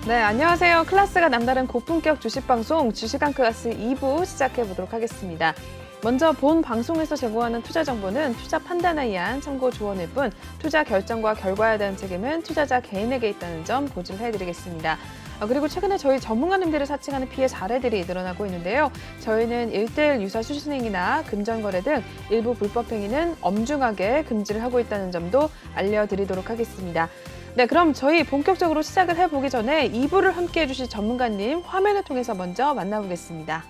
네, 안녕하세요. 클래스가 남다른 고품격 주식방송 주식한 클래스 2부 시작해 보도록 하겠습니다. 먼저 본 방송에서 제공하는 투자 정보는 투자 판단에 의한 참고 조언일 뿐 투자 결정과 결과에 대한 책임은 투자자 개인에게 있다는 점 고지해드리겠습니다. 그리고 최근에 저희 전문가님들을 사칭하는 피해 사례들이 늘어나고 있는데요. 저희는 1:1 유사 수수행위나 금전거래 등 일부 불법 행위는 엄중하게 금지를 하고 있다는 점도 알려드리도록 하겠습니다. 네, 그럼 저희 본격적으로 시작을 해보기 전에 2부를 함께해 주실 전문가님 화면을 통해서 먼저 만나보겠습니다.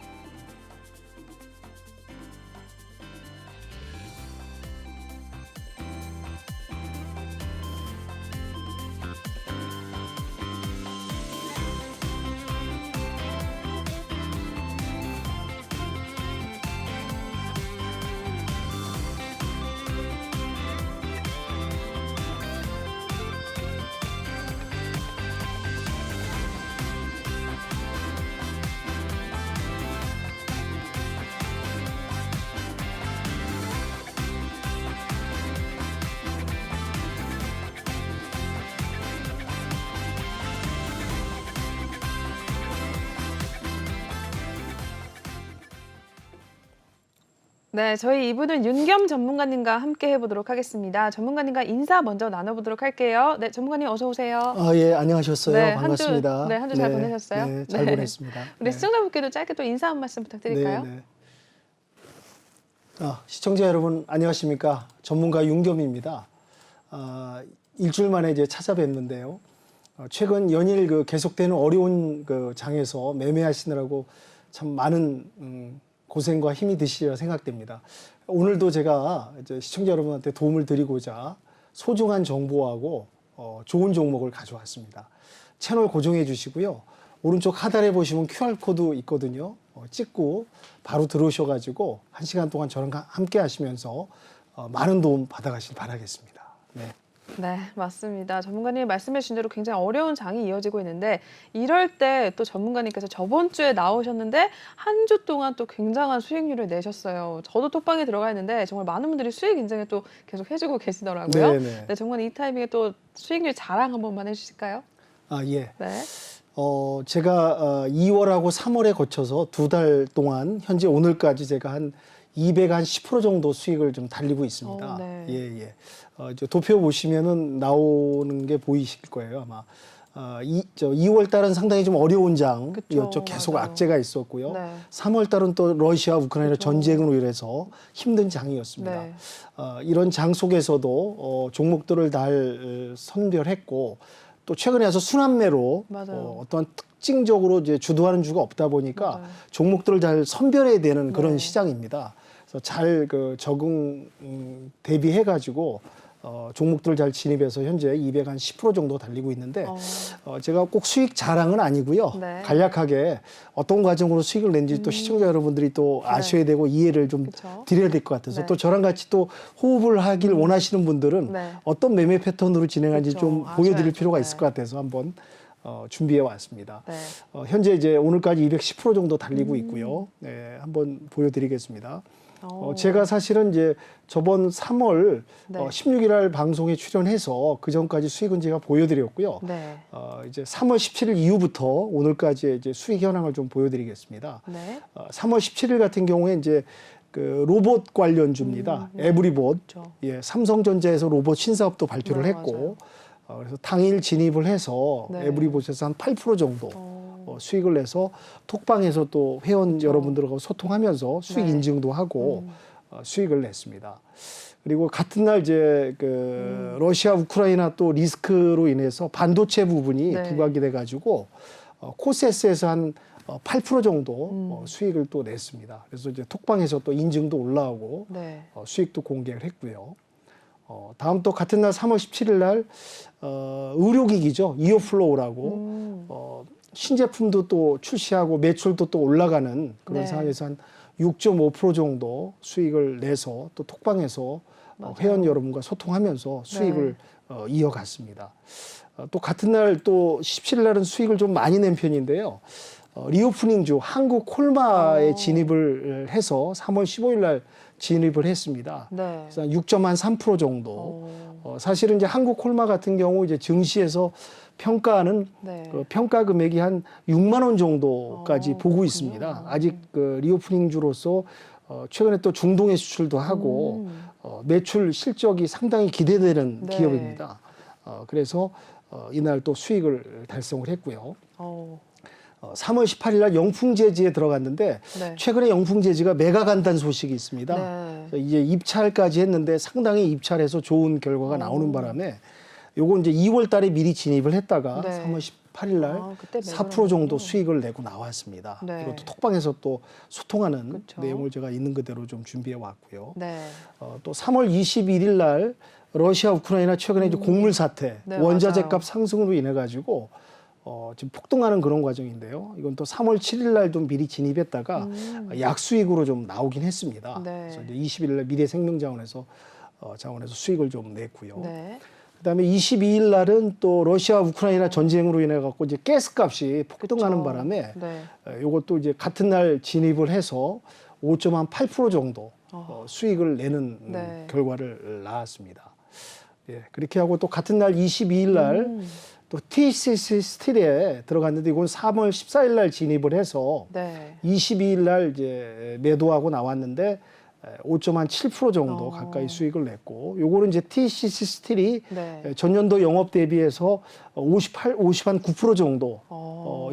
네, 저희 2부는 윤겸 전문가님과 함께 해보도록 하겠습니다. 전문가님과 인사 먼저 나눠보도록 할게요. 네, 전문가님 어서 오세요. 예, 안녕하셨어요. 네, 반갑습니다. 한 주 잘 보내셨어요? 네, 잘 보냈습니다. 우리 시청자분께도 짧게 또 인사 한 말씀 부탁드릴까요? 네. 시청자 여러분 안녕하십니까? 전문가 윤겸입니다. 일주일 만에 이제 찾아뵙는데요. 최근 연일 계속되는 어려운 장에서 매매하시느라고 참 많은 고생과 힘이 드시리라 생각됩니다. 오늘도 제가 이제 시청자 여러분한테 도움을 드리고자 소중한 정보하고 좋은 종목을 가져왔습니다. 채널 고정해 주시고요. 오른쪽 하단에 보시면 QR코드 있거든요. 찍고 바로 들어오셔가지고 1시간 동안 저랑 함께 하시면서 많은 도움 받아가시길 바라겠습니다. 네, 맞습니다. 전문가님이 말씀해 주신 대로 굉장히 어려운 장이 이어지고 있는데 이럴 때 또 전문가님께서 저번 주에 나오셨는데 한 주 동안 또 굉장한 수익률을 내셨어요. 저도 톡방에 들어가 있는데 정말 많은 분들이 수익 인증을 또 계속 해주고 계시더라고요. 네, 전문가님 이 타이밍에 또 수익률 자랑 한 번만 해주실까요? 예. 네. 제가 2월하고 3월에 거쳐서 2달 동안 현재 오늘까지 제가 한 10% 정도 수익을 좀 달리고 있습니다. 네. 예. 이제 도표 보시면은 나오는 게 보이실 거예요, 아마. 2월 달은 상당히 좀 어려운 장이었죠. 계속 맞아요. 악재가 있었고요. 네. 3월 달은 또 러시아 우크라이나 전쟁으로 인해서 힘든 장이었습니다. 네. 이런 장 속에서도 종목들을 잘 선별했고 또 최근에 와서 순환매로 어떤 특징적으로 이제 주도하는 주가 없다 보니까 종목들을 잘 선별해야 되는 그런 시장입니다. 그래서 잘 적응 대비해가지고 종목들을 잘 진입해서 현재 210% 정도 달리고 있는데 제가 꼭 수익 자랑은 아니고요. 네. 간략하게 어떤 과정으로 수익을 낸지 또 시청자 여러분들이 또 아셔야 되고 이해를 좀 드려야 될 것 같아서 또 저랑 같이 또 호흡을 하길 원하시는 분들은 어떤 매매 패턴으로 진행하는지 좀 보여드릴 필요가 있을 것 같아서 한번 준비해 왔습니다. 현재 이제 오늘까지 210% 정도 달리고 있고요. 네, 한번 보여드리겠습니다. 제가 사실은 이제 저번 3월 16일 날 방송에 출연해서 그 전까지 수익은 제가 보여드렸고요. 이제 3월 17일 이후부터 오늘까지 이제 수익 현황을 좀 보여드리겠습니다. 3월 17일 같은 경우에 이제 로봇 관련주입니다. 에브리봇. 예, 삼성전자에서 로봇 신사업도 발표를 했고, 그래서 당일 진입을 해서 에브리봇에서 한 8% 정도. 수익을 내서 톡방에서 또 회원 여러분들하고 소통하면서 수익 인증도 하고 수익을 냈습니다. 그리고 같은 날 이제 러시아 우크라이나 또 리스크로 인해서 반도체 부분이 부각이 돼가지고 코세스에서 한 8% 정도 수익을 또 냈습니다. 그래서 이제 톡방에서 또 인증도 올라오고 수익도 공개를 했고요. 다음 또 같은 날 3월 17일 날 의료기기죠. 이어플로우라고 신제품도 또 출시하고 매출도 또 올라가는 그런 상황에서 한 6.5% 정도 수익을 내서 또 톡방에서 회원 여러분과 소통하면서 수익을 이어갔습니다. 또 같은 날 또 17일 날은 수익을 좀 많이 낸 편인데요. 리오프닝주 한국 콜마에 진입을 해서 3월 15일 날 진입을 했습니다. 네. 그래서 6.3% 정도. 사실은 이제 한국콜마 같은 경우 이제 증시에서 평가는 네. 그 평가 금액이 한 6만 원 정도까지 보고 그렇군요. 있습니다. 아직 그 리오프닝주로서 최근에 또 중동에 수출도 하고 매출 실적이 상당히 기대되는 네. 기업입니다. 그래서 이날 또 수익을 달성을 했고요. 3월 18일 날 영풍재지에 들어갔는데 네. 최근에 영풍재지가 매각 간다는 소식이 있습니다. 네. 그래서 이제 입찰까지 했는데 상당히 입찰해서 좋은 결과가 나오는 바람에 요거 이제 2월 달에 미리 진입을 했다가 네. 3월 18일 날 그때 4% 정도 수익을 내고 나왔습니다. 네. 이것도 톡방에서 또 소통하는 그쵸. 내용을 제가 있는 그대로 좀 준비해 왔고요. 네. 또 3월 21일 날 러시아 우크라이나 최근에 이제 곡물 사태, 네, 원자재 맞아요. 값 상승으로 인해 가지고 지금 폭등하는 그런 과정인데요. 이건 또 3월 7일 날도 미리 진입했다가 약수익으로 좀 나오긴 했습니다. 네. 그래서 이제 21일 날 미래생명자원에서 수익을 좀 냈고요. 네. 그다음에 22일 날은 또 러시아 우크라이나 전쟁으로 인해 갖고 이제 가스값이 폭등하는 그쵸. 바람에 네. 이것도 이제 같은 날 진입을 해서 5.8% 정도 수익을 내는 네. 결과를 낳았습니다. 예, 그렇게 하고 또 같은 날 22일 날 또 TCC 스틸에 들어갔는데 이건 3월 14일 날 진입을 해서 네. 22일 날 이제 매도하고 나왔는데 5.7% 정도 가까이 수익을 냈고 요거는 이제 TCC 스틸이 네. 전년도 영업 대비해서 59% 정도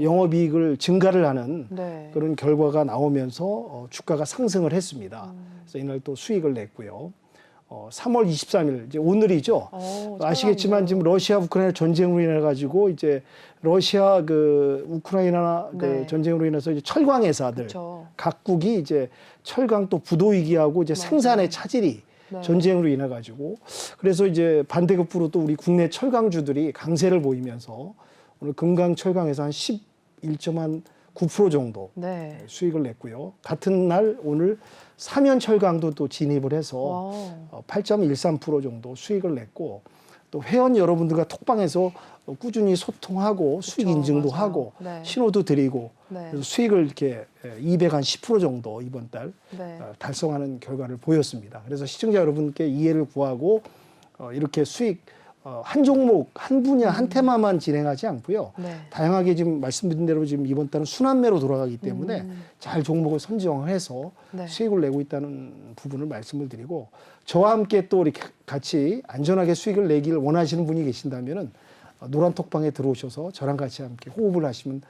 영업이익을 증가를 하는 네. 그런 결과가 나오면서 주가가 상승을 했습니다. 그래서 이날 또 수익을 냈고요. 3월 23일 이제 오늘이죠. 아시겠지만 지금 러시아 우크라이나 전쟁으로 인해 가지고 이제 러시아 그 우크라이나 그 네. 전쟁으로 인해서 이제 철강 회사들 그쵸. 각국이 이제 철강 또 부도 위기하고 이제 생산의 차질이 네. 전쟁으로 인해 가지고 그래서 이제 반대급부로 또 우리 국내 철강주들이 강세를 보이면서 오늘 금강 철강에서 한 11.9% 정도 네. 수익을 냈고요. 같은 날 오늘 삼연철강도 또 진입을 해서 8.13% 정도 수익을 냈고 또 회원 여러분들과 톡방에서 꾸준히 소통하고 수익 인증도 맞아요. 하고 네. 신호도 드리고 네. 그래서 수익을 이렇게 210% 정도 이번 달 네. 달성하는 결과를 보였습니다. 그래서 시청자 여러분께 이해를 구하고 이렇게 수익 한 종목, 한 분야, 한 테마만 진행하지 않고요. 네. 다양하게 지금 말씀드린 대로 지금 이번 달은 순환매로 돌아가기 때문에 잘 종목을 선정을 해서 네. 수익을 내고 있다는 부분을 말씀을 드리고 저와 함께 또 이렇게 같이 안전하게 수익을 내기를 원하시는 분이 계신다면은 노란 톡방에 들어오셔서 저랑 같이 함께 호흡을 하시면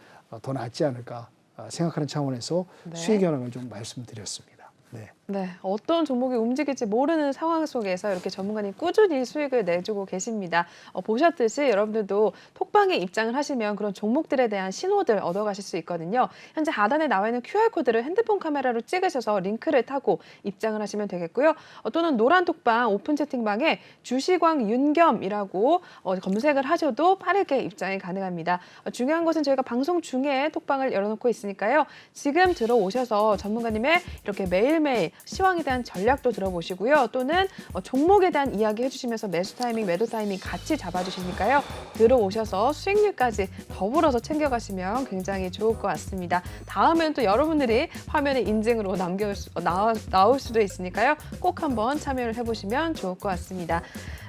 더 낫지 않을까 생각하는 차원에서 네. 수익 현황을 좀 말씀드렸습니다. 네. 네, 어떤 종목이 움직일지 모르는 상황 속에서 이렇게 전문가님 꾸준히 수익을 내주고 계십니다. 보셨듯이 여러분들도 톡방에 입장을 하시면 그런 종목들에 대한 신호들 얻어가실 수 있거든요. 현재 하단에 나와 있는 QR코드를 핸드폰 카메라로 찍으셔서 링크를 타고 입장을 하시면 되겠고요. 또는 노란 톡방 오픈 채팅방에 주시광 윤겸이라고 검색을 하셔도 빠르게 입장이 가능합니다. 중요한 것은 저희가 방송 중에 톡방을 열어놓고 있으니까요. 지금 들어오셔서 전문가님의 이렇게 매일매일 시황에 대한 전략도 들어보시고요. 또는 종목에 대한 이야기 해주시면서 매수 타이밍, 매도 타이밍 같이 잡아주시니까요. 들어오셔서 수익률까지 더불어서 챙겨가시면 굉장히 좋을 것 같습니다. 다음엔 또 여러분들이 화면에 인증으로 나올 수도 있으니까요. 꼭 한번 참여를 해보시면 좋을 것 같습니다.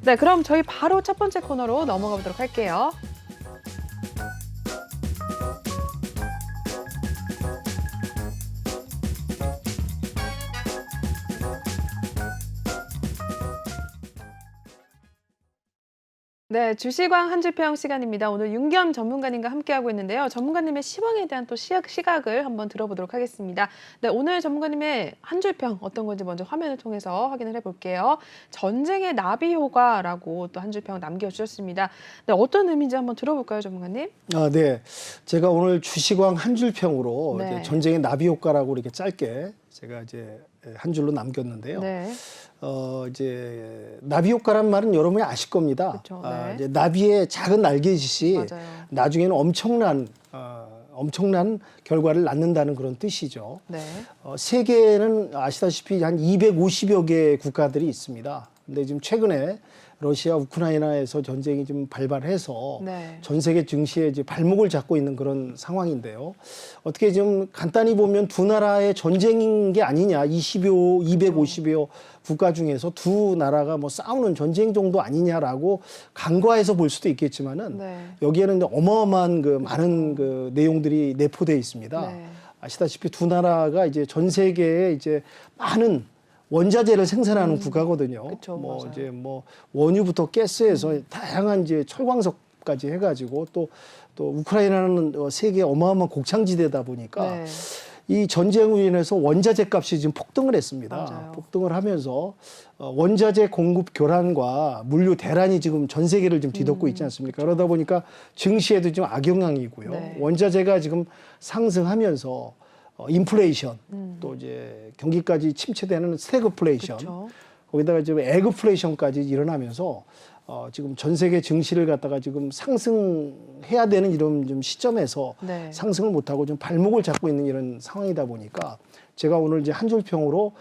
네, 그럼 저희 바로 첫 번째 코너로 넘어가 보도록 할게요. 네, 주시광 한 줄 평 시간입니다. 오늘 윤겸 전문가님과 함께하고 있는데요. 전문가님의 시황에 대한 또 시각을 한번 들어보도록 하겠습니다. 네, 오늘 전문가님의 한 줄 평 어떤 건지 먼저 화면을 통해서 확인을 해볼게요. 전쟁의 나비 효과라고 또 한 줄 평 남겨주셨습니다. 네, 어떤 의미인지 한번 들어볼까요, 전문가님? 네. 제가 오늘 주시광 한 줄 평으로 네. 이제 전쟁의 나비 효과라고 이렇게 짧게 제가 이제 한 줄로 남겼는데요. 네. 이제 나비 효과란 말은 여러분이 아실 겁니다. 그쵸, 네. 이제 나비의 작은 날개짓이 맞아요. 나중에는 엄청난 결과를 낳는다는 그런 뜻이죠. 네. 세계에는 아시다시피 한 250여 개 국가들이 있습니다. 근데 지금 최근에 러시아 우크라이나에서 전쟁이 좀 발발해서 네. 전 세계 증시에 이제 발목을 잡고 있는 그런 상황인데요. 어떻게 좀 간단히 보면 두 나라의 전쟁인 게 아니냐. 250여 국가 중에서 두 나라가 뭐 싸우는 전쟁 정도 아니냐라고 간과해서 볼 수도 있겠지만은 네. 여기에는 어마어마한 그 많은 그 내용들이 내포되어 있습니다. 네. 아시다시피 두 나라가 이제 전 세계에 이제 많은 원자재를 생산하는 국가거든요. 그쵸, 뭐 맞아요. 이제 뭐 원유부터 가스에서 다양한 이제 철광석까지 해가지고 또 우크라이나는 세계 어마어마한 곡창지대다 보니까 네. 이 전쟁으로 인해서 원자재 값이 지금 폭등을 했습니다. 맞아요. 폭등을 하면서 원자재 공급 교란과 물류 대란이 지금 전 세계를 좀 뒤덮고 있지 않습니까? 그러다 보니까 증시에도 좀 악영향이고요. 네. 원자재가 지금 상승하면서 인플레이션 또 이제 경기까지 침체되는 스태그플레이션 그쵸. 거기다가 지금 에그플레이션까지 일어나면서 지금 전 세계 증시를 갖다가 지금 상승해야 되는 이런 좀 시점에서 네. 상승을 못하고 좀 발목을 잡고 있는 이런 상황이다 보니까 제가 오늘 이제 한 줄 평으로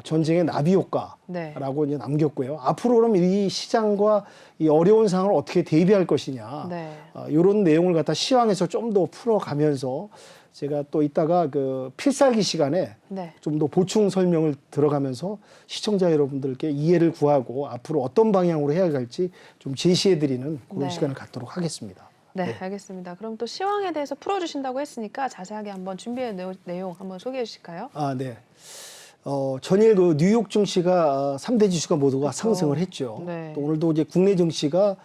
전쟁의 나비 효과라고 네. 이제 남겼고요. 앞으로 그럼 이 시장과 이 어려운 상황을 어떻게 대비할 것이냐 네. 이런 내용을 갖다 시황에서 좀 더 풀어가면서 제가 또 이따가 그 필살기 시간에 네. 좀 더 보충 설명을 들어가면서 시청자 여러분들께 이해를 구하고 앞으로 어떤 방향으로 해야 할지 좀 제시해드리는 그런 네. 시간을 갖도록 하겠습니다. 네, 네. 알겠습니다. 그럼 또 시황에 대해서 풀어주신다고 했으니까 자세하게 한번 준비한 내용 한번 소개해 주실까요? 네. 전일 그 뉴욕 증시가 3대 지수가 모두가 그쵸. 상승을 했죠. 네. 또 오늘도 이제 국내 증시가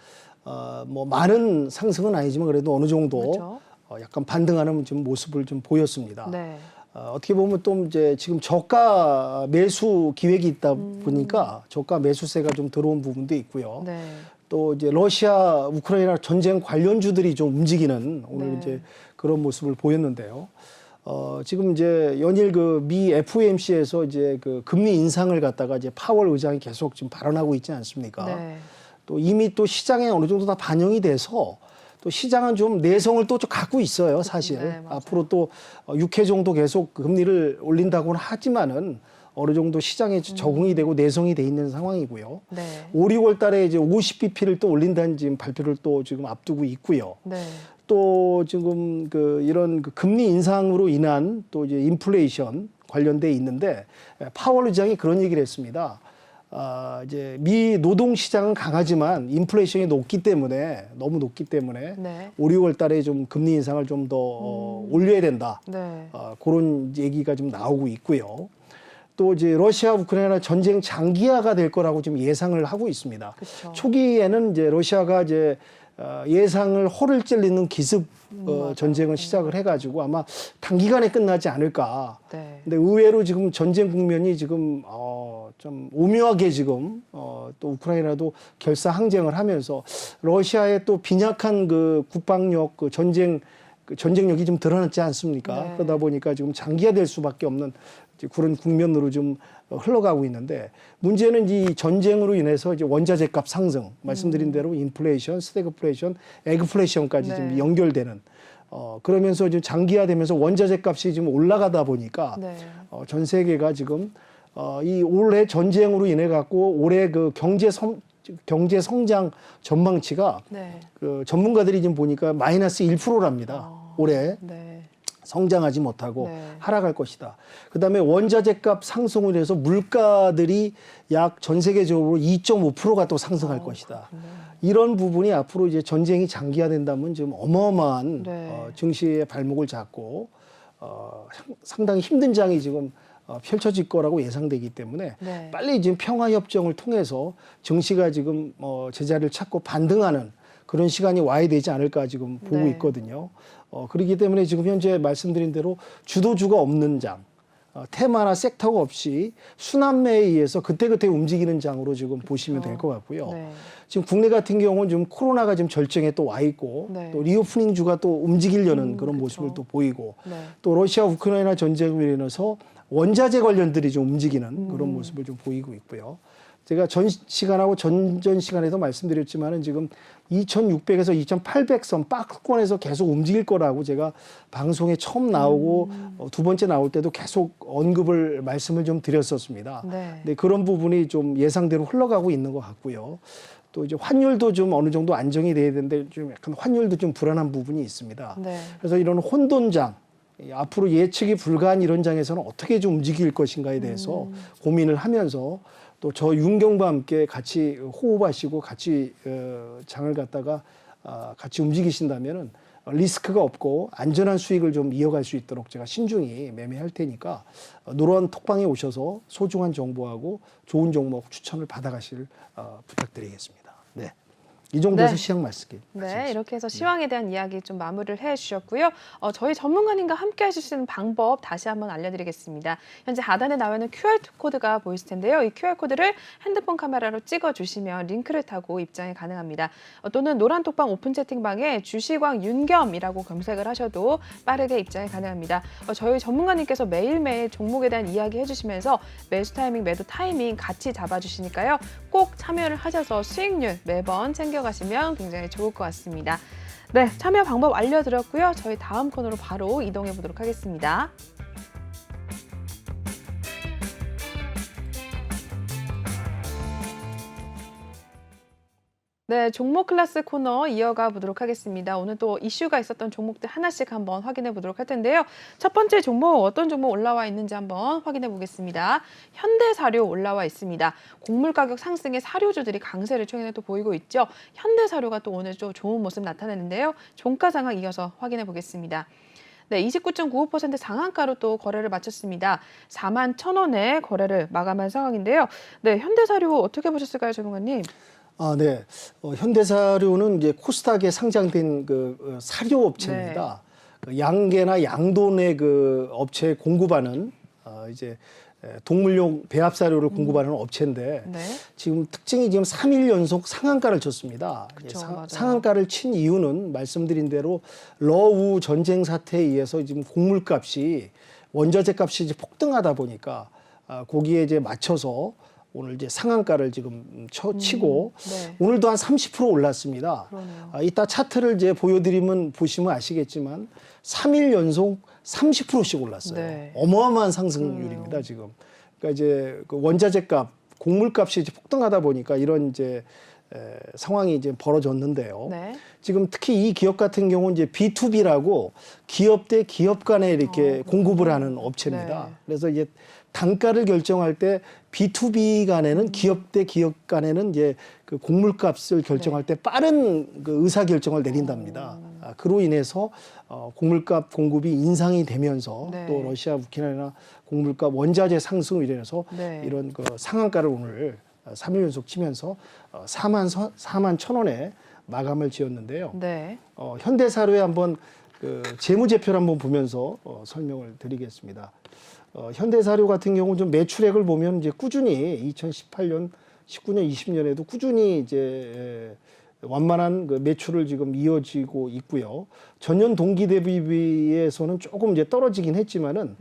뭐 많은 상승은 아니지만 그래도 어느 정도 그렇죠. 약간 반등하는 좀 모습을 좀 보였습니다. 네. 어떻게 보면 또 이제 지금 저가 매수 기획이 있다 보니까 저가 매수세가 좀 들어온 부분도 있고요. 네. 또 이제 러시아 우크라이나 전쟁 관련주들이 좀 움직이는 오늘 네. 이제 그런 모습을 보였는데요. 지금 이제 연일 그 미 FOMC에서 이제 그 금리 인상을 갖다가 이제 파월 의장이 계속 지금 발언하고 있지 않습니까? 네. 또 이미 또 시장에 어느 정도 다 반영이 돼서 또 시장은 좀 내성을 또 좀 갖고 있어요, 사실. 네, 맞아요. 앞으로 또 6회 정도 계속 금리를 올린다고는 하지만은 어느 정도 시장에 적응이 되고 내성이 돼 있는 상황이고요. 네. 5, 6월 달에 이제 50bp를 또 올린다는 지금 발표를 또 지금 앞두고 있고요. 네. 또 지금 그 이런 그 금리 인상으로 인한 또 이제 인플레이션 관련돼 있는데 파월 의장이 그런 얘기를 했습니다. 이제 미 노동 시장은 강하지만 인플레이션이 높기 때문에 너무 높기 때문에 네. 5, 6월 달에 좀 금리 인상을 좀 더 올려야 된다. 네. 그런 얘기가 좀 나오고 있고요. 또 이제 러시아 우크라이나 전쟁 장기화가 될 거라고 지금 예상을 하고 있습니다. 그쵸. 초기에는 이제 러시아가 이제 예상을 허를 찔리는 기습 전쟁을 시작을 해가지고 아마 단기간에 끝나지 않을까. 네. 근데 의외로 지금 전쟁 국면이 지금 좀 오묘하게 지금 또 우크라이나도 결사항쟁을 하면서 러시아의 또 빈약한 그 국방력, 그 전쟁력이 좀 드러났지 않습니까? 네. 그러다 보니까 지금 장기화될 수밖에 없는 이제 그런 국면으로 좀 흘러가고 있는데 문제는 이 전쟁으로 인해서 이제 원자재 값 상승, 말씀드린 대로 인플레이션, 스태그플레이션, 에그플레이션까지 네. 좀 연결되는 그러면서 지금 장기화되면서 원자재 값이 지금 올라가다 보니까 네. 전 세계가 지금 이 올해 전쟁으로 인해 갖고 올해 그 경제 성장 전망치가 네. 그 전문가들이 지금 보니까 마이너스 1%랍니다. 올해 네. 성장하지 못하고 네. 하락할 것이다. 그다음에 원자재 값 상승으로 해서 물가들이 약 전 세계적으로 2.5%가 또 상승할 것이다. 이런 부분이 앞으로 이제 전쟁이 장기화된다면 지금 어마어마한 네. 증시의 발목을 잡고 상당히 힘든 장이 지금 펼쳐질 거라고 예상되기 때문에 네. 빨리 지금 평화협정을 통해서 증시가 지금 제자리를 찾고 반등하는 그런 시간이 와야 되지 않을까 지금 보고 네. 있거든요. 그렇기 때문에 지금 현재 말씀드린 대로 주도주가 없는 장, 테마나 섹터가 없이 순환매에 의해서 그때그때 움직이는 장으로 지금 보시면 될 것 같고요. 네. 지금 국내 같은 경우는 지금 코로나가 지금 절정에 또 와 있고 네. 또 리오프닝주가 또 움직이려는 그런 그쵸. 모습을 또 보이고 네. 또 러시아 우크라이나 전쟁으로 인해서 원자재 관련들이 좀 움직이는 그런 모습을 좀 보이고 있고요. 제가 전 시간하고 전전 시간에도 말씀드렸지만은 지금 2600에서 2800선 박스권에서 계속 움직일 거라고 제가 방송에 처음 나오고 두 번째 나올 때도 계속 말씀을 좀 드렸었습니다. 네. 근데 그런 부분이 좀 예상대로 흘러가고 있는 것 같고요. 또 이제 환율도 좀 어느 정도 안정이 돼야 되는데 좀 약간 환율도 좀 불안한 부분이 있습니다. 네. 그래서 이런 혼돈장, 앞으로 예측이 불가한 이런 장에서는 어떻게 좀 움직일 것인가에 대해서 고민을 하면서 또 저 윤경과 함께 같이 호흡하시고 같이 장을 갖다가 같이 움직이신다면은 리스크가 없고 안전한 수익을 좀 이어갈 수 있도록 제가 신중히 매매할 테니까 노란 톡방에 오셔서 소중한 정보하고 좋은 종목 추천을 받아가실 부탁드리겠습니다. 네. 이 정도에서 네. 시황 말씀드립니다. 네, 이렇게 해서 시황에 대한 이야기 좀 마무리를 해주셨고요. 저희 전문가님과 함께 하실 수 있는 방법 다시 한번 알려드리겠습니다. 현재 하단에 나와 있는 QR코드가 보이실 텐데요. 이 QR코드를 핸드폰 카메라로 찍어주시면 링크를 타고 입장이 가능합니다. 또는 노란톡방 오픈 채팅방에 주시광 윤겸이라고 검색을 하셔도 빠르게 입장이 가능합니다. 저희 전문가님께서 매일매일 종목에 대한 이야기 해주시면서 매수 타이밍, 매도 타이밍 같이 잡아주시니까요. 꼭 참여를 하셔서 수익률 매번 챙겨가시면 굉장히 좋을 것 같습니다. 네, 참여 방법 알려드렸고요. 저희 다음 코너로 바로 이동해 보도록 하겠습니다. 네, 종목 클래스 코너 이어가 보도록 하겠습니다. 오늘 또 이슈가 있었던 종목들 하나씩 한번 확인해 보도록 할 텐데요. 첫 번째 종목, 어떤 종목 올라와 있는지 한번 확인해 보겠습니다. 현대사료 올라와 있습니다. 곡물 가격 상승에 사료주들이 강세를 최근에 또 보이고 있죠. 현대사료가 또 오늘 좀 좋은 모습 나타내는데요. 종가 상황 이어서 확인해 보겠습니다. 네, 29.95% 상한가로 또 거래를 마쳤습니다. 41,000원에 거래를 마감한 상황인데요. 네, 현대사료 어떻게 보셨을까요, 전문가님? 네. 현대사료는 이제 코스닥에 상장된 그 사료 업체입니다. 네. 양계나 양돈의 그 업체에 공급하는 이제 동물용 배합 사료를 공급하는 업체인데 네. 지금 특징이 지금 3일 연속 상한가를 쳤습니다. 그쵸, 상한가를 친 이유는 말씀드린 대로 러우 전쟁 사태에 의해서 지금 곡물값이 원자재 값이 이제 폭등하다 보니까 거기에 이제 맞춰서 오늘 이제 상한가를 지금 치고 네. 오늘도 한 30% 올랐습니다. 이따 차트를 이제 보시면 아시겠지만 3일 연속 30%씩 올랐어요. 네. 어마어마한 상승률입니다, 지금. 그러니까 이제 그 원자재 값, 곡물 값이 이제 폭등하다 보니까 이런 이제 상황이 이제 벌어졌는데요. 네. 지금 특히 이 기업 같은 경우는 이제 B2B라고 기업 대 기업 간에 이렇게 공급을 하는 업체입니다. 네. 그래서 이제 단가를 결정할 때 B2B 간에는 기업 대 기업 간에는 이제 그 곡물값을 결정할 때 빠른 그 의사 결정을 내린답니다. 그로 인해서 곡물값 공급이 인상이 되면서 또 러시아, 우크라이나 곡물값 원자재 상승으로 인해서 이런 그 상한가를 오늘 3일 연속 치면서 41,000원에 마감을 지었는데요. 현대사료에 한번 그 재무제표를 한번 보면서 설명을 드리겠습니다. 현대사료 같은 경우 좀 매출액을 보면 이제 꾸준히 2018년, 19년, 20년에도 꾸준히 이제 완만한 그 매출을 지금 이어지고 있고요. 전년 동기 대비에서는 조금 이제 떨어지긴 했지만은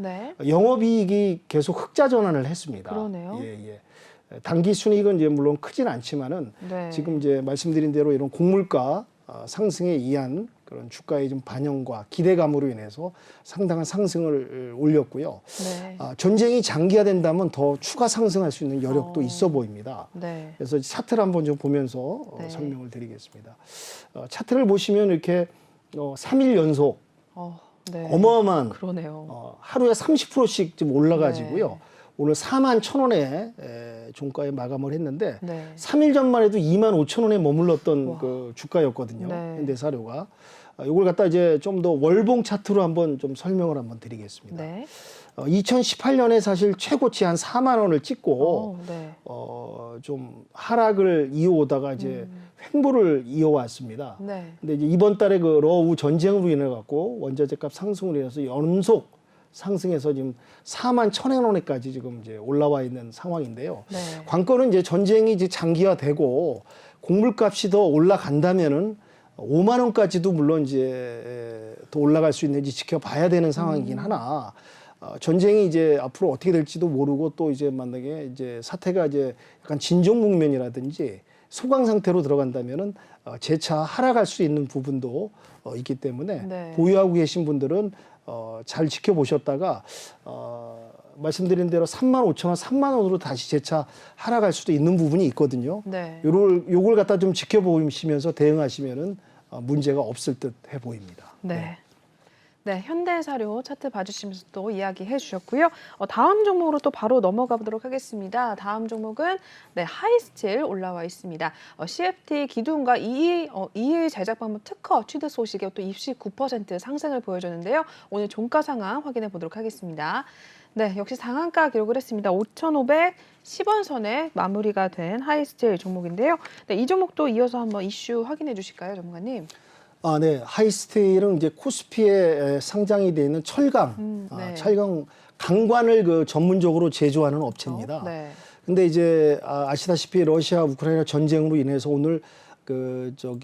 영업이익이 계속 흑자 전환을 했습니다. 그러네요. 예. 단기 순이익은 이제 물론 크진 않지만은 지금 이제 말씀드린 대로 이런 곡물가 상승에 의한 그런 주가의 좀 반영과 기대감으로 인해서 상당한 상승을 올렸고요. 전쟁이 장기화된다면 더 추가 상승할 수 있는 여력도 있어 보입니다. 그래서 차트를 한번 좀 보면서 설명을 드리겠습니다. 차트를 보시면 이렇게 3일 연속 어마어마한 그러네요. 하루에 30%씩 좀 올라가지고요. 오늘 41,000원에 종가에 마감을 했는데 3일 전만 해도 25,000원에 머물렀던 그 주가였거든요. 현대사료가. 이걸 갖다 이제 좀 더 월봉 차트로 한번 좀 설명을 한번 드리겠습니다. 2018년에 사실 최고치 한 4만 원을 찍고 좀 하락을 이어오다가 이제 횡보를 이어왔습니다. 근데 이제 이번 달에 그 러우 전쟁으로 인해 갖고 원자재 값 상승으로 인해서 연속 상승해서 지금 41,000원에까지 지금 이제 올라와 있는 상황인데요. 관건은 이제 전쟁이 이제 장기화되고 곡물값이 더 올라간다면은 5만 원까지도 물론 이제 더 올라갈 수 있는지 지켜봐야 되는 상황이긴 하나 전쟁이 이제 앞으로 어떻게 될지도 모르고 또 이제 만약에 이제 사태가 이제 약간 진정 국면이라든지 소강 상태로 들어간다면은 재차 하락할 수 있는 부분도 있기 때문에 보유하고 계신 분들은 잘 지켜보셨다가 말씀드린 대로 35,000원, 3만 원으로 다시 재차 하락할 수도 있는 부분이 있거든요. 네. 요걸 갖다 좀 지켜보시면서 대응하시면은 문제가 없을 듯 해 보입니다. 네. 네, 현대사료 차트 봐주시면서 또 이야기해 주셨고요. 다음 종목으로 또 바로 넘어가 보도록 하겠습니다. 다음 종목은 하이스틸 올라와 있습니다. CFT 기둥과 EE 제작 방법 특허 취득 소식에 또 29% 상승을 보여줬는데요. 오늘 종가 상황 확인해 보도록 하겠습니다. 네, 역시 상한가 기록을 했습니다. 5,510원 선에 마무리가 된 하이스틸 종목인데요. 네, 이 종목도 이어서 한번 이슈 확인해 주실까요, 전문가님? 네. 하이스틸은 이제 코스피에 상장이 되어 있는 철강, 네. 철강 강관을 그 전문적으로 제조하는 업체입니다. 네. 근데 이제 아시다시피 러시아 우크라이나 전쟁으로 인해서 오늘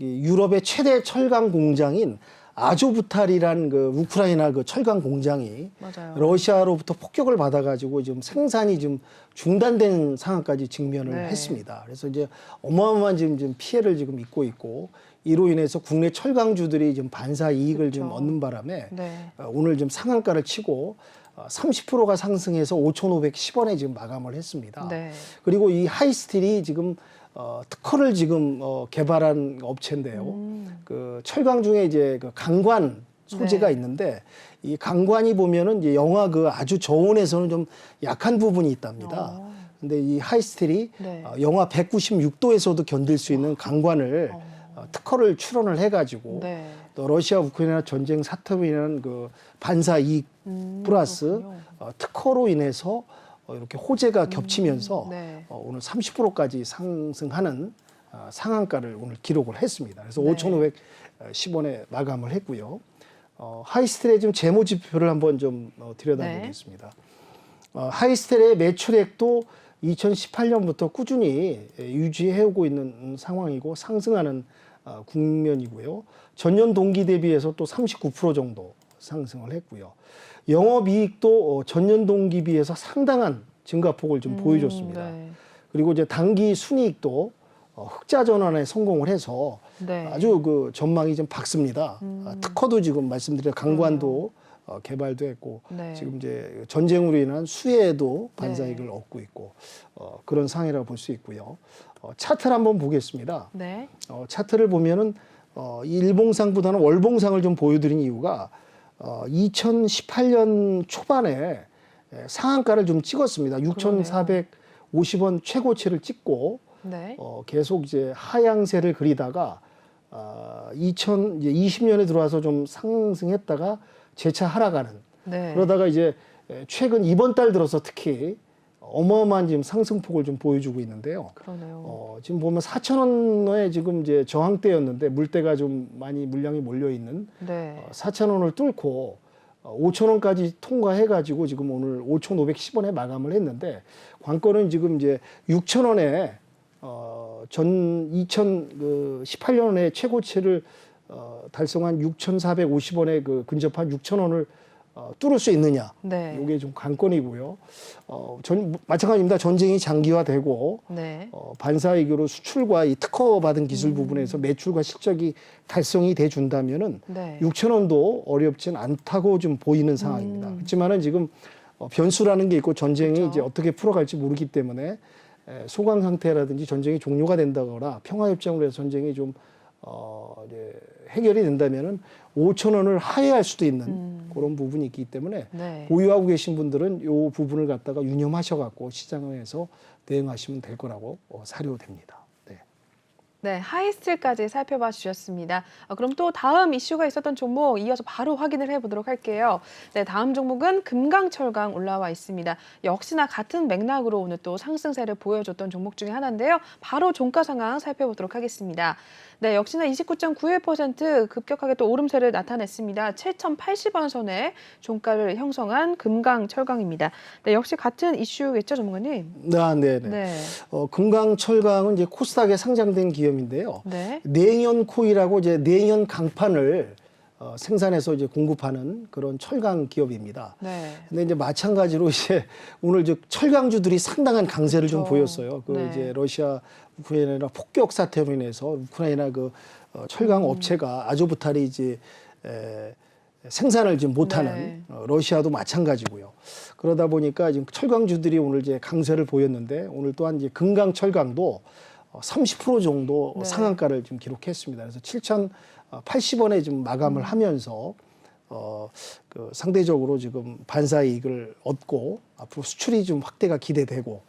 유럽의 최대 철강 공장인 아조부탈이란 그 우크라이나 그 철강 공장이 맞아요. 러시아로부터 폭격을 받아가지고 지금 생산이 좀 중단된 상황까지 직면을 했습니다. 그래서 이제 어마어마한 지금 피해를 지금 입고 있고, 이로 인해서 국내 철강주들이 좀 반사 이익을 좀 얻는 바람에 오늘 좀 상한가를 치고 30%가 상승해서 5,510원에 지금 마감을 했습니다. 그리고 이 하이스틸이 지금 특허를 지금 개발한 업체인데요. 그 철강 중에 이제 그 강관 소재가 있는데, 이 강관이 보면은 이제 영하 그 아주 저온에서는 좀 약한 부분이 있답니다. 근데 이 하이스틸이 영하 196도에서도 견딜 수 있는 강관을 특허를 출원을 해가지고 또 러시아 우크라이나 전쟁 사태로 인한 그 반사 이익 플러스 특허로 인해서 이렇게 호재가 겹치면서 오늘 30%까지 상승하는 상한가를 오늘 기록을 했습니다. 그래서 5,510원에 마감을 했고요. 하이스틸의 지금 재무 지표를 한번 좀 들여다보겠습니다. 하이스틸의 매출액도 2018년부터 꾸준히 유지해오고 있는 상황이고 상승하는 국면이고요. 전년 동기 대비해서 또 39% 정도 상승을 했고요. 영업이익도 전년 동기 비해서 상당한 증가폭을 좀 보여줬습니다. 그리고 이제 당기 순이익도 흑자 전환에 성공을 해서 아주 그 전망이 좀 밝습니다. 특허도 지금 말씀드린 강관도 개발도 했고 지금 이제 전쟁으로 인한 수혜에도 반사이익을 얻고 있고 그런 상황이라고 볼 수 있고요. 차트를 한번 보겠습니다. 차트를 보면은 일봉상보다는 월봉상을 좀 보여드린 이유가 2018년 초반에 상한가를 좀 찍었습니다. 6,450원 최고치를 찍고 계속 이제 하향세를 그리다가 2020년에 들어와서 좀 상승했다가 재차 하락하는 그러다가 이제 최근 이번 달 들어서 특히 어마어마한 지금 상승폭을 좀 보여주고 있는데요. 지금 보면 4,000원에 지금 이제 저항대였는데 물때가 좀 많이 물량이 몰려 있는 4,000원을 뚫고 5,000원까지 통과해가지고 지금 오늘 5,510원에 마감을 했는데, 관건은 지금 이제 6,000원에 전 2018년에 최고치를 달성한 6,450원에 그 근접한 6,000원을 뚫을 수 있느냐, 이게 좀 관건이고요. 마찬가지입니다. 전쟁이 장기화되고 반사이익으로 수출과 이 특허받은 기술 부분에서 매출과 실적이 달성이 돼 준다면은 6,000원도 어렵진 않다고 좀 보이는 상황입니다. 그렇지만은 지금 변수라는 게 있고 전쟁이 이제 어떻게 풀어갈지 모르기 때문에 소강 상태라든지 전쟁이 종료가 된다거나 평화협정으로 해서 전쟁이 좀 이제 해결이 된다면은 5,000원을 하회할 수도 있는 그런 부분이 있기 때문에 보유하고 계신 분들은 이 부분을 갖다가 유념하셔갖고 시장에서 대응하시면 될 거라고 사료됩니다. 하이스틸까지 살펴봐 주셨습니다. 그럼 또 다음 이슈가 있었던 종목 이어서 바로 확인을 해보도록 할게요. 다음 종목은 금강철강 올라와 있습니다. 역시나 같은 맥락으로 오늘 또 상승세를 보여줬던 종목 중에 하나인데요. 바로 종가 상황 살펴보도록 하겠습니다. 역시나 29.91% 급격하게 또 오름세를 나타냈습니다. 7,080원 선에 종가를 형성한 금강철강입니다. 역시 같은 이슈겠죠, 전문가님? 금강철강은 이제 코스닥에 상장된 기업인데요. 내연코이라고 이제 내연 강판을 생산해서 이제 공급하는 그런 철강 기업입니다. 근데 이제 마찬가지로 이제 오늘 이제 철강주들이 상당한 강세를 좀 보였어요. 이제 러시아 우크라이나 폭격 사태로 인해서 우크라이나 그 철강 업체가 아조부탈이 이제 생산을 지금 못하는 러시아도 마찬가지고요. 그러다 보니까 지금 철강주들이 오늘 이제 강세를 보였는데 오늘 또한 이제 금강 철강도 30% 정도 상한가를 지금 기록했습니다. 그래서 7,080원에 지금 마감을 하면서 그 상대적으로 지금 반사 이익을 얻고 앞으로 수출이 좀 확대가 기대되고